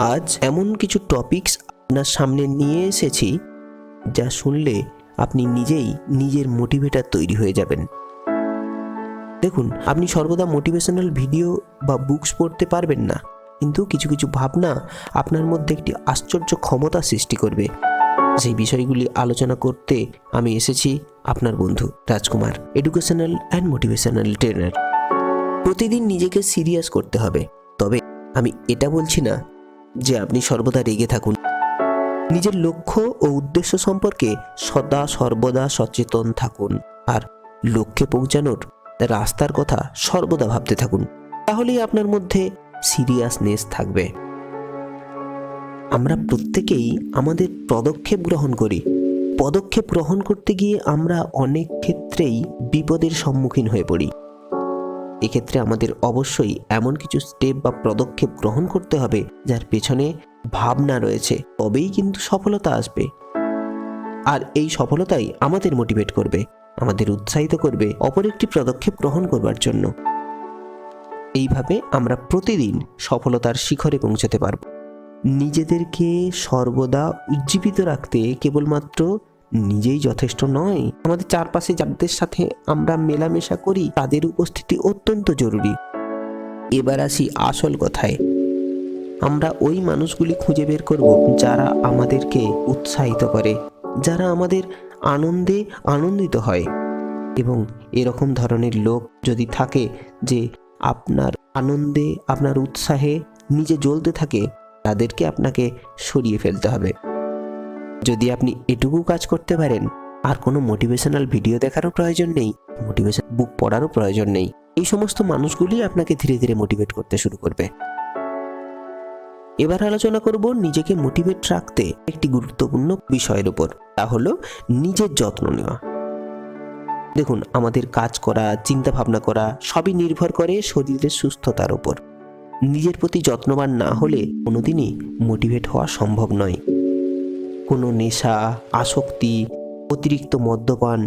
আজ এমন কিছু টপিকস আপনার সামনে নিয়ে এসেছি যা শুনলে আপনি নিজেই নিজের মোটিভেটার তৈরি হয়ে যাবেন। দেখুন, আপনি সর্বদা মোটিভেশনাল ভিডিও বা বুকস পড়তে পারবেন না, কিন্তু কিছু কিছু ভাবনা আপনার মধ্যে একটি আশ্চর্য ক্ষমতা সৃষ্টি করবে। সেই বিষয়গুলি আলোচনা করতে আমি এসেছি, আপনার বন্ধু রাজকুমার, এডুকেশনাল অ্যান্ড মোটিভেশনাল ট্রেনার। প্রতিদিন নিজেকে সিরিয়াস করতে হবে, তবে আমি এটা বলছি না যে আপনি সর্বদা রেগে থাকুন। নিজের লক্ষ্য ও উদ্দেশ্য সম্পর্কে সর্বদা সচেতন থাকুন, আর লক্ষ্যে পৌঁছানোর রাস্তার কথা সর্বদা ভাবতে থাকুন। তাহলেই আপনার মধ্যে সিরিয়াসনেস থাকবে। আমরা প্রত্যেকেই আমাদের পদক্ষেপ গ্রহণ করি। পদক্ষেপ গ্রহণ করতে গিয়ে আমরা অনেক ক্ষেত্রেই বিপদের সম্মুখীন হয়ে পড়ি। এক্ষেত্রে আমাদের অবশ্যই এমন কিছু স্টেপ বা পদক্ষেপ গ্রহণ করতে হবে যার পেছনে ভাবনা রয়েছে, তবেই কিন্তু সফলতা আসবে। আর এই সফলতাই আমাদের মোটিভেট করবে, আমাদের উৎসাহিত করবে অপর একটি পদক্ষেপ গ্রহণ করবার জন্য। এইভাবে আমরা প্রতিদিন সফলতার শিখরে পৌঁছাতে পারব। নিজেদেরকে সর্বদা উজ্জীবিত রাখতে কেবলমাত্র নিজেই যথেষ্ট নয়, আমাদের চারপাশে যাদের সাথে আমরা মেলামেশা করি তাদের উপস্থিতি অত্যন্ত জরুরি। এবার আসি আসল কথায়। আমরা ওই মানুষগুলি খুঁজে বের করব যারা আমাদেরকে উৎসাহিত করে, যারা আমাদের আনন্দে আনন্দিত হয়। এবং এরকম ধরনের লোক যদি থাকে যে আপনার আনন্দে, আপনার উৎসাহে নিজে জ্বলতে থাকে, তাদেরকে আপনাকে সরিয়ে ফেলতে হবে। যদি আপনি এটুকু কাজ করতে পারেন, আর কোনো মোটিভেশনাল ভিডিও দেখারও প্রয়োজন নেই, মোটিভেশন বুক পড়ারও প্রয়োজন নেই। এই সমস্ত মানুষগুলি আপনাকে ধীরে ধীরে মোটিভেট করতে শুরু করবে। এবার আলোচনা করব নিজেকে মোটিভেট রাখতে একটি গুরুত্বপূর্ণ বিষয়ের উপর, তা হলো নিজের যত্ন নেওয়া। দেখুন, আমাদের কাজ করা, চিন্তা ভাবনা করা সবই নির্ভর করে শরীরের সুস্থতার উপর। নিজের প্রতি যত্নবান না হলে কোনোদিনই মোটিভেট হওয়া সম্ভব নয়। কোনো নেশা, আসক্তি, অতিরিক্ত মদ্যপান,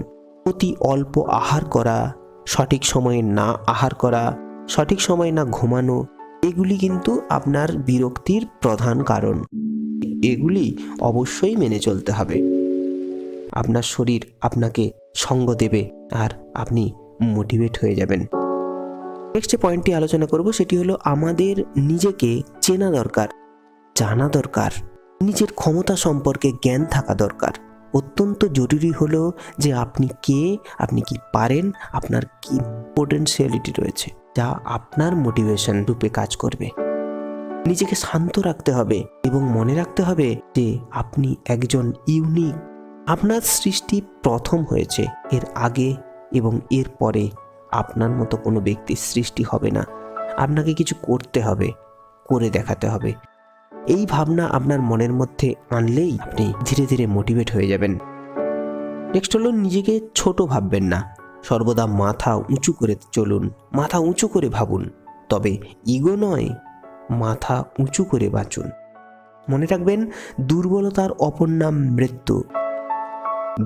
অতি অল্প আহার করা, সঠিক সময়ে না আহার করা, সঠিক সময়ে না ঘুমানো, এগুলি কিন্তু আপনার বিরক্তির প্রধান কারণ। এগুলি অবশ্যই মেনে চলতে হবে। আপনার শরীর আপনাকে সঙ্গ দেবে আর আপনি মোটিভেট হয়ে যাবেন। নেক্সট যে পয়েন্টটি আলোচনা করব সেটি হলো আমাদের নিজেকে চেনা দরকার, জানা দরকার। নিজের ক্ষমতা সম্পর্কে জ্ঞান থাকা দরকার। অত্যন্ত জরুরি হলো যে আপনি কে, আপনি কি পারেন, আপনার কি পোটেনশিয়ালিটি রয়েছে যা আপনার মোটিভেশন রূপে কাজ করবে। নিজেকে শান্ত রাখতে হবে এবং মনে রাখতে হবে যে আপনি একজন ইউনিক। আপনার সৃষ্টি প্রথম হয়েছে, এর আগে এবং এর পরে আপনার মতো কোনো ব্যক্তির সৃষ্টি হবে না। আপনাকে কিছু করতে হবে, করে দেখাতে হবে। এই ভাবনা আপনার মনের মধ্যে আনলেই আপনি ধীরে ধীরে মোটিভেট হয়ে যাবেন। নেক্সট হলো নিজেকে ছোট ভাববেন না, সর্বদা মাথা উঁচু করে চলুন, মাথা উঁচু করে ভাবুন, তবে ইগো নয়, মাথা উঁচু করে বাঁচুন। মনে রাখবেন, দুর্বলতার অপর নাম মৃত্যু।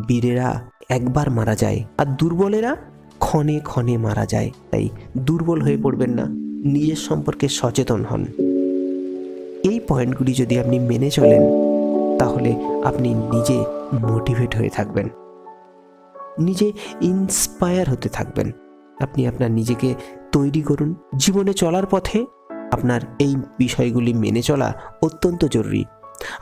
বীরেরা একবার মারা যায় আর দুর্বলেরা ক্ষণে ক্ষণে মারা যায়। তাই দুর্বল হয়ে পড়বেন না, নিজের সম্পর্কে সচেতন হন। এই পয়েন্টগুলি যদি আপনি মেনে চলেন তাহলে আপনি নিজে মোটিভেট হয়ে থাকবেন, নিজে ইন্সপায়ার হতে থাকবেন। আপনি আপনার নিজেকে তৈরি করুন। জীবনে চলার পথে আপনার এই বিষয়গুলি মেনে চলা অত্যন্ত জরুরি।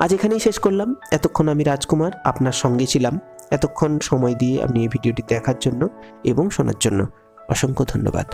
আজ এখানেই শেষ করলাম। এতক্ষণ আমি রাজকুমার আপনার সঙ্গে ছিলাম। এতক্ষণ সময় দিয়ে আপনি এই ভিডিওটি দেখার জন্য এবং শোনার জন্য অসংখ্য ধন্যবাদ।